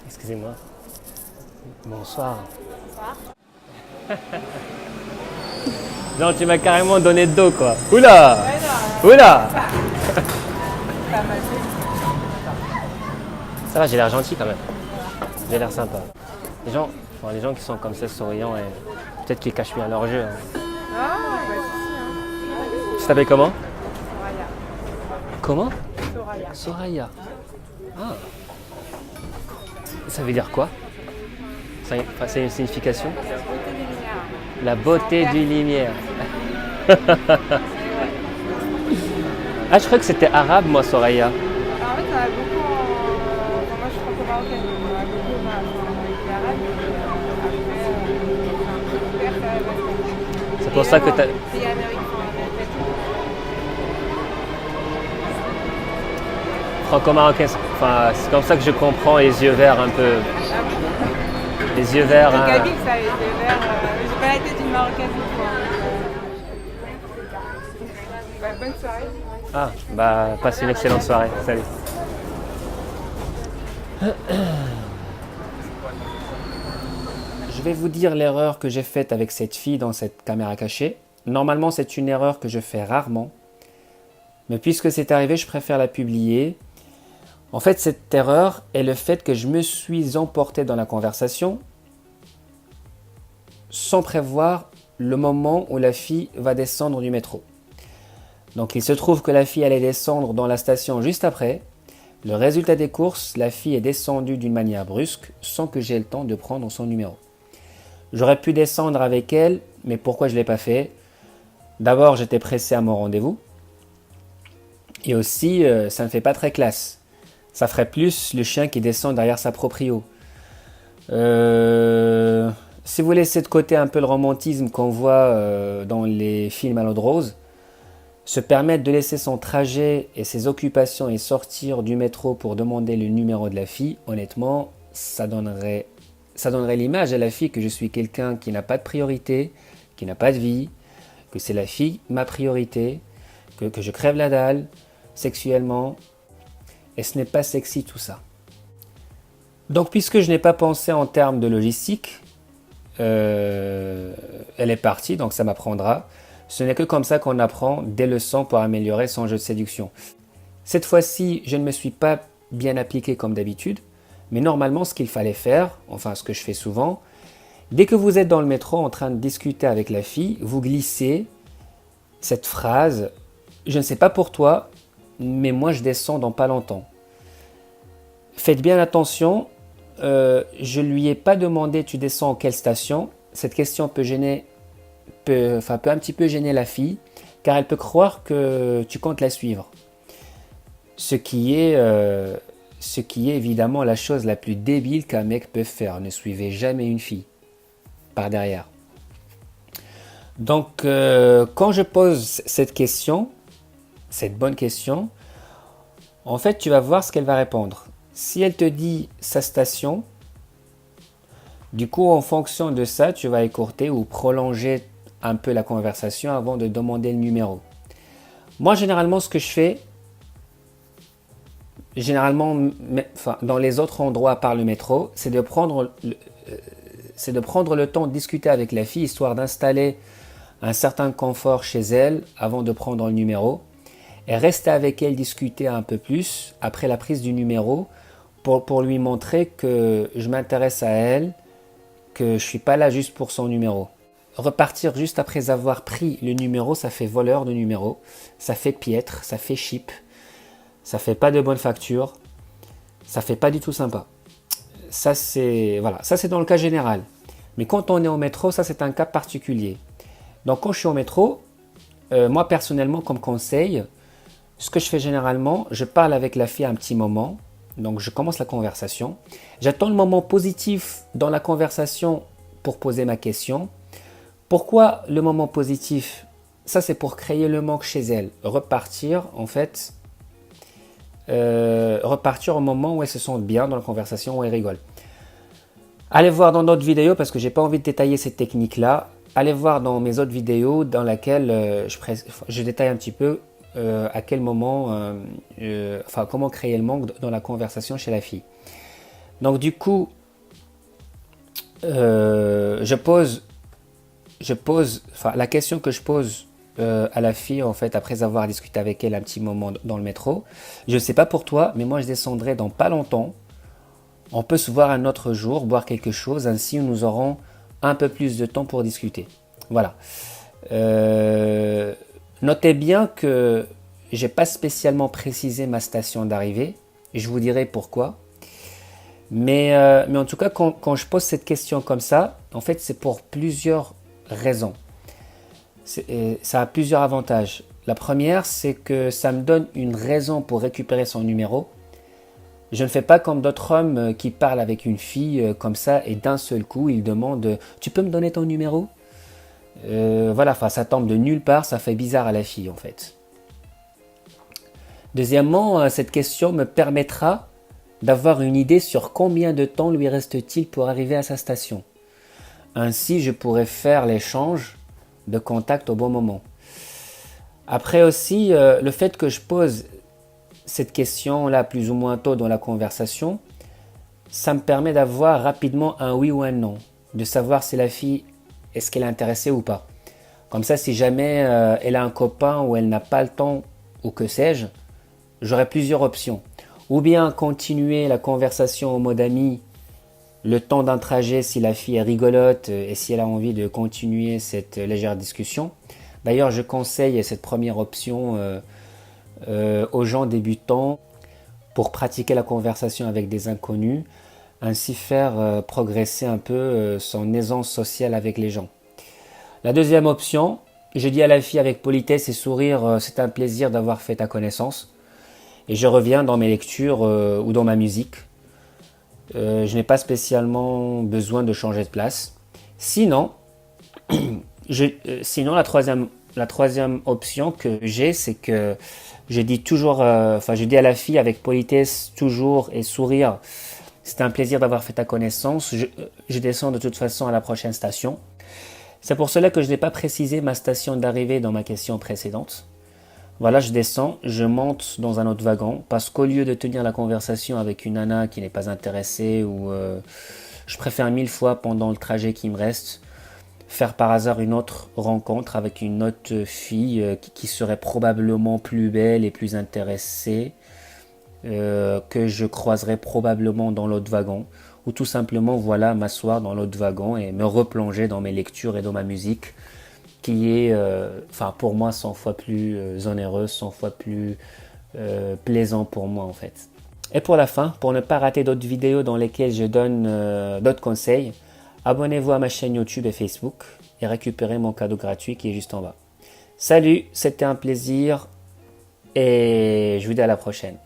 Excusez-moi. Bonsoir. Bonsoir. Non, tu m'as carrément donné de dos, quoi. Oula! Ouais, non, Oula! pas mal fait. Ça va, j'ai l'air gentil quand même. J'ai l'air sympa. Les gens qui sont comme ça, souriants, et peut-être qu'ils cachent bien leur jeu. Hein. Ah, pas de soucis, hein. Tu t'appelles comment? Soraya. Comment? Soraya. Soraya. Ah. Ça veut dire quoi? C'est une signification? La beauté des lumières. La beauté du lumière. Ah, je crois que c'était arabe, moi, Soraya. Alors, en fait, on a beaucoup enfin, moi, je suis franco-marocaine, donc on a beaucoup avec les arabes, mais après, c'est un peu super, C'est pour ça que t'as... pays américains, Amérique Franco-marocain, c'est comme ça que je comprends les yeux verts un peu. Les yeux verts. latine. Hein. C'est Kabyle, ça, les yeux verts. J'ai pas la tête d'une marocaine du tout. Bah, bonne soirée. Ah, bah, passe une excellente soirée. Salut. Je vais vous dire l'erreur que j'ai faite avec cette fille dans cette caméra cachée. Normalement, c'est une erreur que je fais rarement. Mais puisque c'est arrivé, je préfère la publier. En fait, cette erreur est le fait que je me suis emporté dans la conversation sans prévoir le moment où la fille va descendre du métro. Donc, il se trouve que la fille allait descendre dans la station juste après. Le résultat des courses, la fille est descendue d'une manière brusque sans que j'aie le temps de prendre son numéro. J'aurais pu descendre avec elle, mais pourquoi je ne l'ai pas fait? D'abord, j'étais pressé à mon rendez-vous. Et aussi, ça ne fait pas très classe. Ça ferait plus le chien qui descend derrière sa proprio. Si vous laissez de côté un peu le romantisme qu'on voit dans les films à l'eau de rose, se permettre de laisser son trajet et ses occupations et sortir du métro pour demander le numéro de la fille, honnêtement, ça donnerait l'image à la fille que je suis quelqu'un qui n'a pas de priorité, qui n'a pas de vie, que c'est la fille ma priorité, que je crève la dalle sexuellement. Et ce n'est pas sexy tout ça. Donc puisque je n'ai pas pensé en termes de logistique, elle est partie, donc ça m'apprendra. Ce n'est que comme ça qu'on apprend des leçons pour améliorer son jeu de séduction. Cette fois-ci, je ne me suis pas bien appliqué comme d'habitude, mais normalement ce qu'il fallait faire, enfin ce que je fais souvent, dès que vous êtes dans le métro en train de discuter avec la fille, vous glissez cette phrase « Je ne sais pas pour toi, mais moi je descends dans pas longtemps ». Faites bien attention, je ne lui ai pas demandé tu descends en quelle station. Cette question peut un petit peu gêner la fille, car elle peut croire que tu comptes la suivre. Ce qui est évidemment la chose la plus débile qu'un mec peut faire. Ne suivez jamais une fille par derrière. Donc, quand je pose cette question, cette bonne question, en fait, tu vas voir ce qu'elle va répondre. Si elle te dit sa station, du coup, en fonction de ça, tu vas écourter ou prolonger un peu la conversation avant de demander le numéro. Moi, généralement, ce que je fais, dans les autres endroits à part le métro, c'est de prendre le temps de discuter avec la fille, histoire d'installer un certain confort chez elle avant de prendre le numéro. Et rester avec elle, discuter un peu plus après la prise du numéro pour lui montrer que je m'intéresse à elle, que je ne suis pas là juste pour son numéro. Repartir juste après avoir pris le numéro, ça fait voleur de numéro, ça fait piètre, ça fait cheap, ça fait pas de bonne facture, ça fait pas du tout sympa. Ça c'est dans le cas général. Mais quand on est au métro, ça c'est un cas particulier. Donc quand je suis au métro, moi personnellement comme conseil, ce que je fais généralement, je parle avec la fille un petit moment, donc je commence la conversation. J'attends le moment positif dans la conversation pour poser ma question. Pourquoi le moment positif? Ça c'est pour créer le manque chez elle. Repartir au moment où elle se sent bien dans la conversation, où elle rigole. Allez voir dans d'autres vidéos parce que j'ai pas envie de détailler cette technique-là. Allez voir dans mes autres vidéos dans laquelle je détaille un petit peu à quel moment, enfin comment créer le manque dans la conversation chez la fille. Donc du coup, je pose, enfin la question que je pose à la fille en fait après avoir discuté avec elle un petit moment dans le métro. Je ne sais pas pour toi, mais moi je descendrai dans pas longtemps. On peut se voir un autre jour, boire quelque chose, ainsi nous aurons un peu plus de temps pour discuter. Voilà. Notez bien que j'ai pas spécialement précisé ma station d'arrivée. Je vous dirai pourquoi. Mais en tout cas, quand je pose cette question comme ça, en fait, c'est pour plusieurs raisons. Ça a plusieurs avantages. La première, c'est que ça me donne une raison pour récupérer son numéro. Je ne fais pas comme d'autres hommes qui parlent avec une fille comme ça et d'un seul coup, ils demandent « Tu peux me donner ton numéro ?» Voilà, enfin, ça tombe de nulle part, ça fait bizarre à la fille en fait. Deuxièmement, cette question me permettra d'avoir une idée sur combien de temps lui reste-t-il pour arriver à sa station. Ainsi, je pourrais faire l'échange de contact au bon moment. Après aussi, le fait que je pose cette question-là plus ou moins tôt dans la conversation, ça me permet d'avoir rapidement un oui ou un non, de savoir si la fille, est-ce qu'elle est intéressée ou pas. Comme ça, si jamais elle a un copain ou elle n'a pas le temps ou que sais-je, j'aurai plusieurs options. Ou bien continuer la conversation en mode ami le temps d'un trajet si la fille est rigolote et si elle a envie de continuer cette légère discussion. D'ailleurs, je conseille cette première option aux gens débutants pour pratiquer la conversation avec des inconnus, ainsi faire progresser un peu son aisance sociale avec les gens. La deuxième option, je dis à la fille avec politesse et sourire, c'est un plaisir d'avoir fait ta connaissance. Et je reviens dans mes lectures ou dans ma musique. Je n'ai pas spécialement besoin de changer de place. Sinon, la troisième option que j'ai, c'est que je dis toujours, je dis à la fille avec politesse, toujours et sourire, c'est un plaisir d'avoir fait ta connaissance. Je descends de toute façon à la prochaine station. C'est pour cela que je n'ai pas précisé ma station d'arrivée dans ma question précédente. Voilà, je descends, je monte dans un autre wagon, parce qu'au lieu de tenir la conversation avec une nana qui n'est pas intéressée, ou je préfère 1000 fois pendant le trajet qui me reste, faire par hasard une autre rencontre avec une autre fille qui serait probablement plus belle et plus intéressée, que je croiserais probablement dans l'autre wagon, ou tout simplement voilà m'asseoir dans l'autre wagon et me replonger dans mes lectures et dans ma musique, qui est pour moi 100 fois plus onéreuse, 100 fois plus plaisant pour moi en fait. Et pour la fin, pour ne pas rater d'autres vidéos dans lesquelles je donne d'autres conseils, abonnez-vous à ma chaîne YouTube et Facebook et récupérez mon cadeau gratuit qui est juste en bas. Salut, c'était un plaisir et je vous dis à la prochaine.